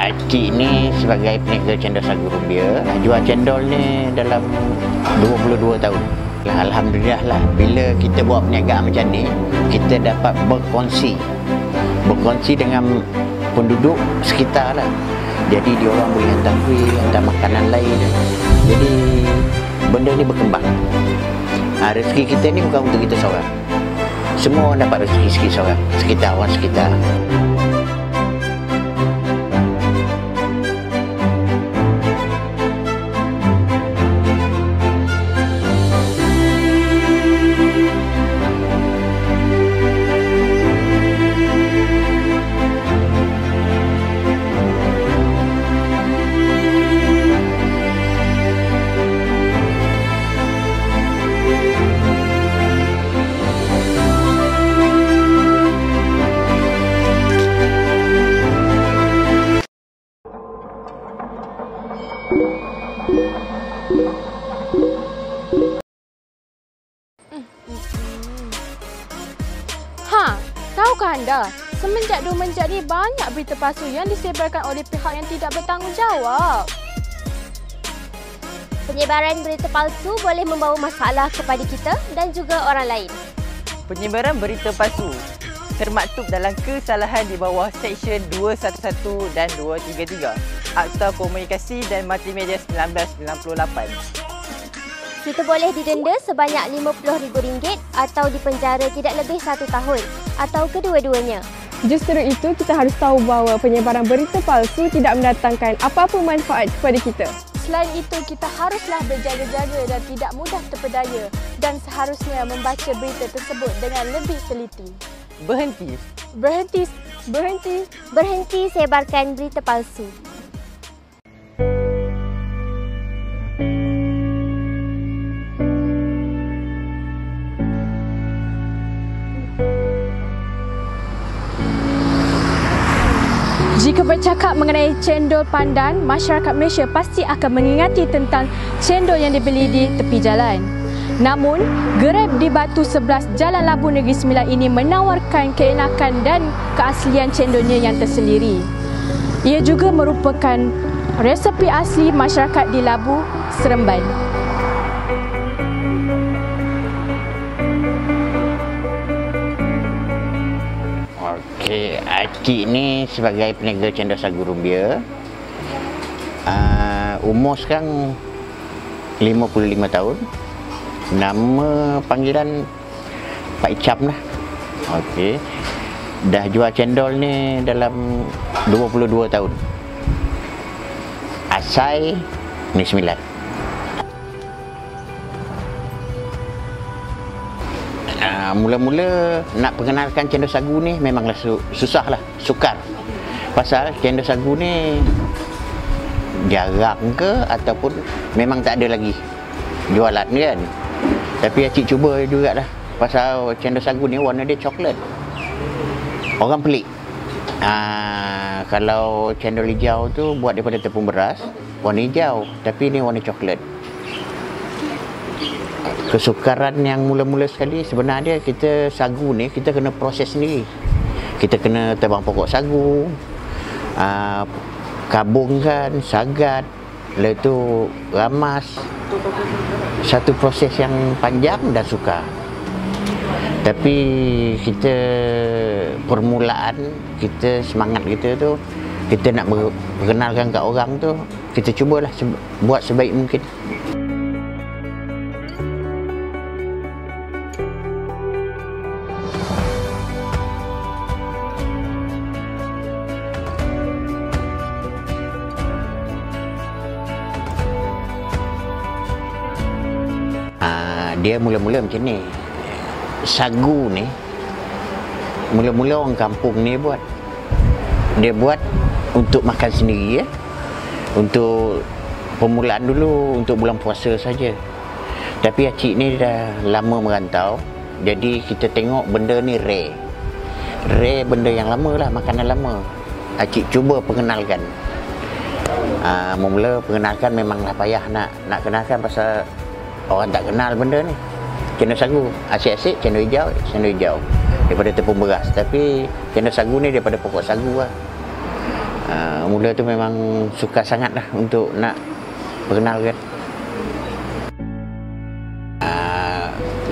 Acik ni sebagai peniaga cendol sagu rumbia, jual cendol ni dalam 22 tahun. Alhamdulillah lah, bila kita buat perniagaan macam ni, kita dapat berkongsi dengan penduduk sekitar lah. Jadi diorang boleh hantar kuih, hantar makanan lain. Jadi benda ni berkembang. Rezeki kita ni bukan untuk kita seorang. Semua orang dapat rezeki seorang, orang sekitar. Tahukah anda, semenjak 2 menjak ni banyak berita palsu yang disebarkan oleh pihak yang tidak bertanggungjawab. Penyebaran berita palsu boleh membawa masalah kepada kita dan juga orang lain. Penyebaran berita palsu termaktub dalam kesalahan di bawah Seksyen 211 dan 233 Akta Komunikasi dan Multimedia 1998. Kita boleh didenda sebanyak RM50,000 atau dipenjara tidak lebih 1 tahun atau kedua-duanya. Justru itu, kita harus tahu bahawa penyebaran berita palsu tidak mendatangkan apa-apa manfaat kepada kita. Selain itu, kita haruslah berjaga-jaga dan tidak mudah terpedaya dan seharusnya membaca berita tersebut dengan lebih teliti. Berhenti sebarkan berita palsu. Jika bercakap mengenai cendol pandan, masyarakat Malaysia pasti akan mengingati tentang cendol yang dibeli di tepi jalan. Namun, Grab di Batu 11 Jalan Labu Negeri Sembilan ini menawarkan keenakan dan keaslian cendolnya yang tersendiri. Ia juga merupakan resepi asli masyarakat di Labu, Seremban. Acik ni sebagai peniaga cendol sagu rumbia, umur sekarang 55 tahun. Nama panggilan Pak Icam lah. Dah jual cendol ni dalam 22 tahun. Asal Negeri Sembilan. Mula-mula nak perkenalkan cendol sagu ni memanglah susah lah, sukar. Pasal cendol sagu ni jarang ke ataupun memang tak ada lagi jualan kan. Tapi acik cuba jugalah. Pasal cendol sagu ni warna dia coklat. Orang pelik. Kalau cendol hijau tu buat daripada tepung beras, warna hijau. Tapi ni warna coklat. Kesukaran yang mula-mula sekali sebenarnya kita sagu ni kita kena proses sendiri. Kita kena tebang pokok sagu, kabungkan, sagat, lepas tu ramas. Satu proses yang panjang dan sukar. Tapi kita permulaan kita semangat kita tu, kita nak perkenalkan kat orang tu, kita cubalah buat sebaik mungkin. Dia mula-mula macam ni. Sagu ni mula-mula orang kampung ni buat. Dia buat untuk makan sendiri ya. Untuk permulaan dulu untuk bulan puasa saja. Tapi acik ni dah lama merantau. Jadi kita tengok benda ni rare. Rare benda yang lama lah, makanan lama. Acik cuba perkenalkan. Mula perkenalkan memanglah payah nak kenalkan pasal orang tak kenal benda ni. Cendol sagu, asyik-asyik cendol hijau daripada tepung beras. Tapi cendol sagu ni daripada pokok sagu lah. Mula tu memang suka sangat lah untuk nak perkenalkan.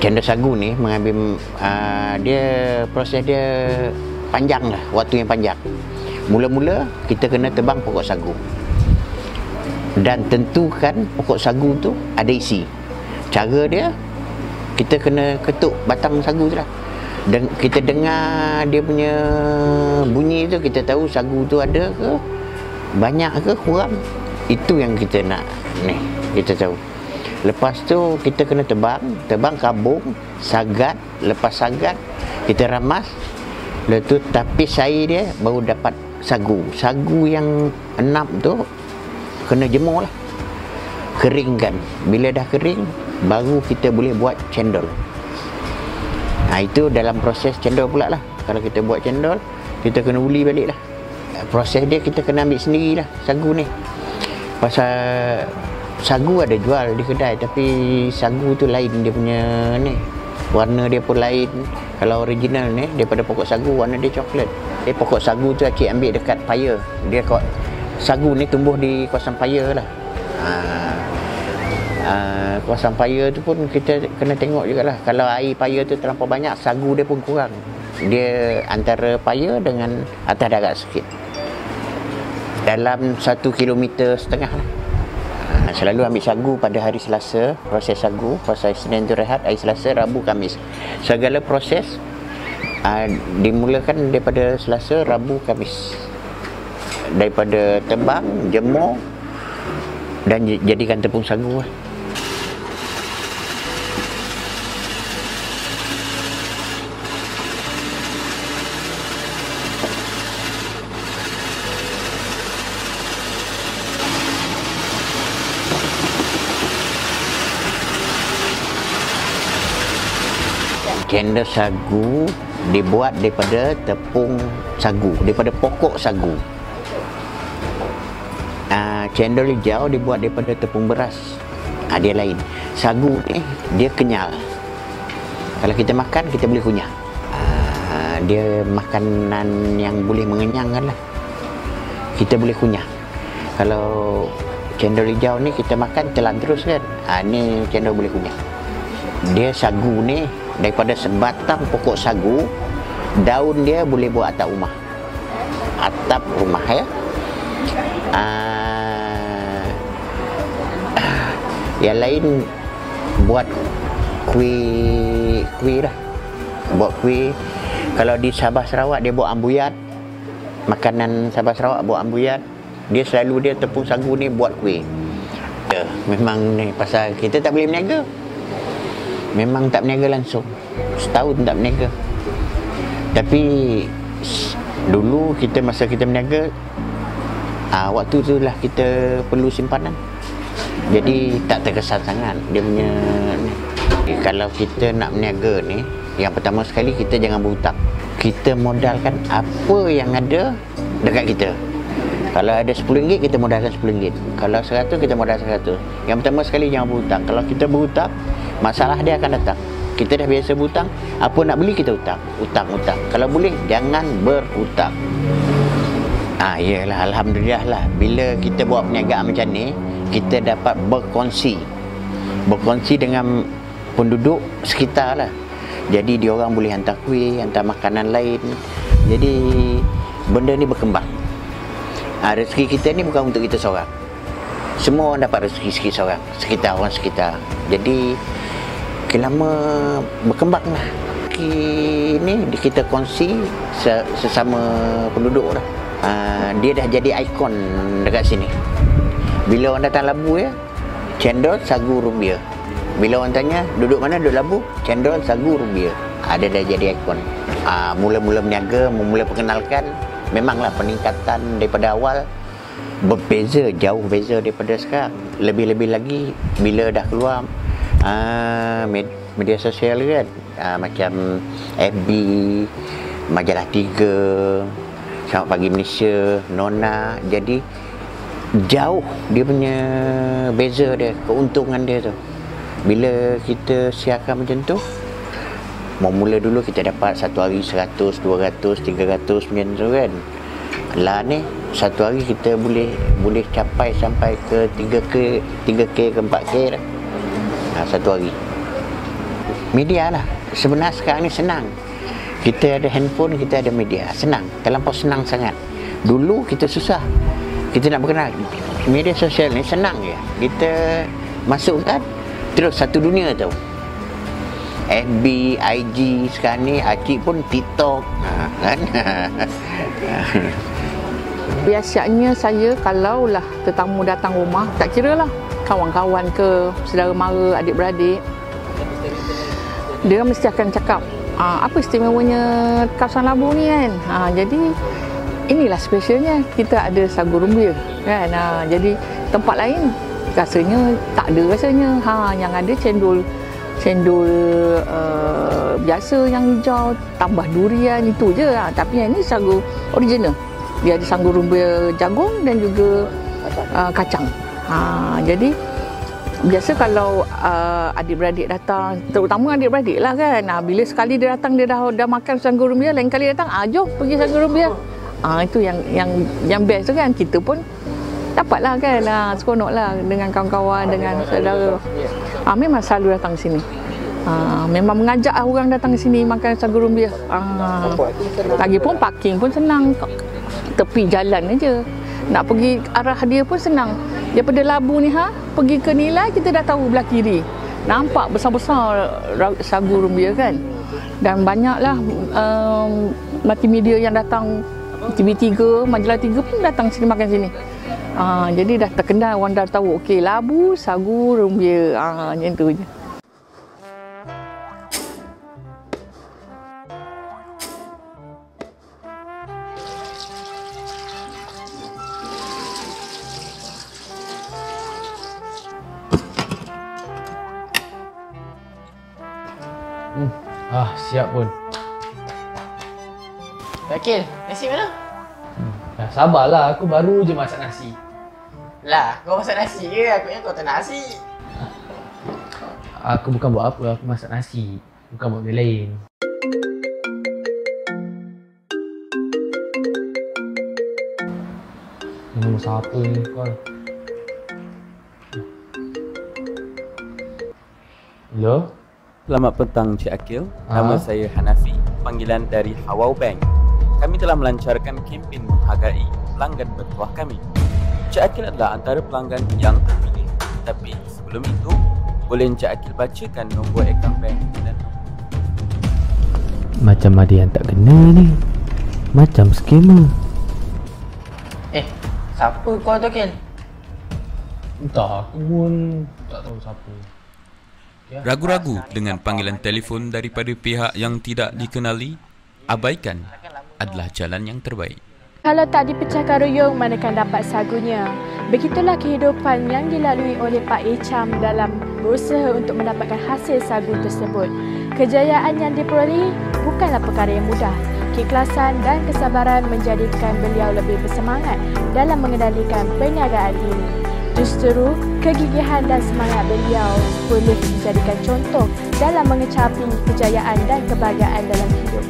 Cendol sagu ni mengambil proses dia panjang lah, waktu yang panjang. Mula-mula kita kena tebang pokok sagu dan tentukan pokok sagu tu ada isi. Cara dia, kita kena ketuk batang sagu tu lah. Dan kita dengar dia punya bunyi tu, kita tahu sagu tu ada ke, banyak ke, kurang. Itu yang kita nak ni, kita tahu. Lepas tu kita kena tebang kabung, sagat. Lepas sagat kita ramas. Lepas tu tapis air dia baru dapat sagu. Sagu yang enap tu kena jemur lah, keringkan. Bila dah kering baru kita boleh buat cendol. Itu dalam proses cendol pula lah. Kalau kita buat cendol, kita kena uli balik lah. Proses dia kita kena ambil sendiri lah, sagu ni. Pasal sagu ada jual di kedai, tapi sagu tu lain dia punya ni. Warna dia pun lain. Kalau original ni daripada pokok sagu, warna dia coklat. Pokok sagu tu Acik ambil dekat Paya. Sagu ni tumbuh di kawasan Paya lah. Kawasan Paya tu pun kita kena tengok jugalah. Kalau air Paya tu terlampau banyak, sagu dia pun kurang. Dia antara Paya dengan atas darat sikit. Dalam 1,5 kilometer lah. Selalu ambil sagu pada hari Selasa, proses sagu. Proses Isnin tu rehat, hari Selasa, Rabu, Khamis. Segala proses dimulakan daripada Selasa, Rabu, Khamis. Daripada tebang, jemur dan jadikan tepung sagu lah. Cendol sagu dibuat daripada tepung sagu, daripada pokok sagu. Cendol hijau dibuat daripada tepung beras. Dia lain. Sagu ni dia kenyal. Kalau kita makan, kita boleh kunyah. Dia makanan yang boleh mengenyangkan lah. Kita boleh kunyah. Kalau cendol hijau ni kita makan telan terus kan. Ni cendol boleh kunyah. Dia sagu ni daripada sebatang pokok sagu, daun dia boleh buat atap rumah. Atap rumah ya. Yang lain buat kuih lah. Buat kuih. Kalau di Sabah Sarawak dia buat ambuyat. Makanan Sabah Sarawak buat ambuyat. Dia selalu dia tepung sagu ni buat kuih. Memang ni pasal kita tak boleh berniaga. Memang tak berniaga langsung. Setahun tak berniaga. Tapi dulu masa kita berniaga, waktu tu lah kita perlu simpanan. Jadi tak terkesan sangat dia punya ni. Kalau kita nak berniaga ni, yang pertama sekali kita jangan berhutang. Kita modalkan apa yang ada dekat kita. Kalau ada RM10, kita modalkan RM10. Kalau RM100, kita modalkan RM100. Yang pertama sekali jangan berhutang. Kalau kita berhutang, masalah dia akan datang. Kita dah biasa berhutang, apa nak beli kita hutang. Hutang. Kalau boleh, jangan berhutang. Yalah, Alhamdulillah lah. Bila kita buat perniagaan macam ni, kita dapat berkongsi dengan penduduk sekitar lah. Jadi diorang boleh hantar kuih, hantar makanan lain. Jadi benda ni berkembang. Rezeki kita ni bukan untuk kita seorang. Semua orang dapat rezeki sikit seorang, orang sekitar. Jadi lama berkembang lah. Ini kita kongsi sesama penduduk lah. Dia dah jadi ikon dekat sini. Bila orang datang Labu ya, cendol sagu rumbia. Bila orang tanya duduk mana, duduk Labu, cendol sagu rumbia. Dia dah jadi ikon. Mula-mula berniaga, mula perkenalkan, memanglah peningkatan daripada awal berbeza, jauh beza daripada sekarang. Lebih-lebih lagi bila dah keluar media sosial kan, macam FB, Majalah 3, Selamat Pagi Malaysia, Nona. Jadi jauh dia punya beza dia, keuntungan dia tu. Bila kita siarkan macam tu, mula dulu kita dapat satu hari 100, 200, 300 macam tu kan. Lah ni satu hari kita boleh capai sampai ke 3K ke 4K dah. Satu hari. Media lah. Sebenarnya sekarang ni senang. Kita ada handphone, kita ada media. Senang. Terlampau senang sangat. Dulu kita susah. Kita nak berkenal. Media sosial ni senang je. Kita masukkan terus satu dunia tahu. FB, IG, sekarang ni Acik pun TikTok. Kan? Biasanya saya kalaulah tetamu datang rumah, tak kira lah kawan-kawan ke, saudara mara, adik-beradik, dia mesti akan cakap, apa istimewanya kawasan Labu ni kan. Jadi inilah specialnya, kita ada sagu rumbia kan. Jadi tempat lain rasanya tak ada rasanya. Yang ada cendol biasa yang hijau tambah durian, itu je. Tapi yang ini sagu original. Dia ada sagu rumbia jagung dan juga kacang. Jadi biasa kalau adik-beradik datang, terutama adik-beradik lah kan, bila sekali dia datang dia dah makan sagu rumbia, lain kali datang jom pergi sagu rumbia. Itu yang best tu kan. Kita pun dapatlah kan, seronok lah dengan kawan-kawan, dengan saudara. Memang selalu datang sini. Memang mengajak orang datang ke sini makan sagu rumbia. Lagipun parking pun senang, tepi jalan aja. Nak pergi arah dia pun senang. Daripada Labu ni pergi ke Nilai, kita dah tahu belah kiri. Nampak besar-besar sagu rumbia kan. Dan banyaklah multimedia yang datang, TV3, Majalah 3 pun datang sini makan sini. Jadi dah terkenal, orang dah tahu okey Labu sagu rumbia. Macam tu je. Siap pun. Akil, nasi mana? Sabarlah, aku baru je masak nasi. Lah, kau masak nasi ke? Aku ingat kau tak nak nasi. Aku bukan buat apa, aku masak nasi. Bukan buat benda lain. Ini nombor siapa ni? Hello? Selamat petang Cik Akil. Nama saya Hanafi, panggilan dari Hawau Bank. Kami telah melancarkan kempen menghargai pelanggan bertuah kami. Cik Akil adalah antara pelanggan yang terpilih. Tapi sebelum itu, boleh Cik Akil bacakan nombor akaun bank dan Macam ada yang tak kena ni. Macam skema. Siapa kau tu, Akil? Entah, aku pun tak tahu siapa. Ragu-ragu dengan panggilan telefon daripada pihak yang tidak dikenali, abaikan adalah jalan yang terbaik. Kalau tak dipecahkan ruyung, manakan dapat sagunya. Begitulah kehidupan yang dilalui oleh Pak Echam dalam berusaha untuk mendapatkan hasil sagu tersebut. Kejayaan yang diperolehi bukanlah perkara yang mudah. Keikhlasan dan kesabaran menjadikan beliau lebih bersemangat dalam mengendalikan perniagaan ini. Justru, kegigihan dan semangat beliau boleh dijadikan contoh dalam mengecapi kejayaan dan kebahagiaan dalam hidup.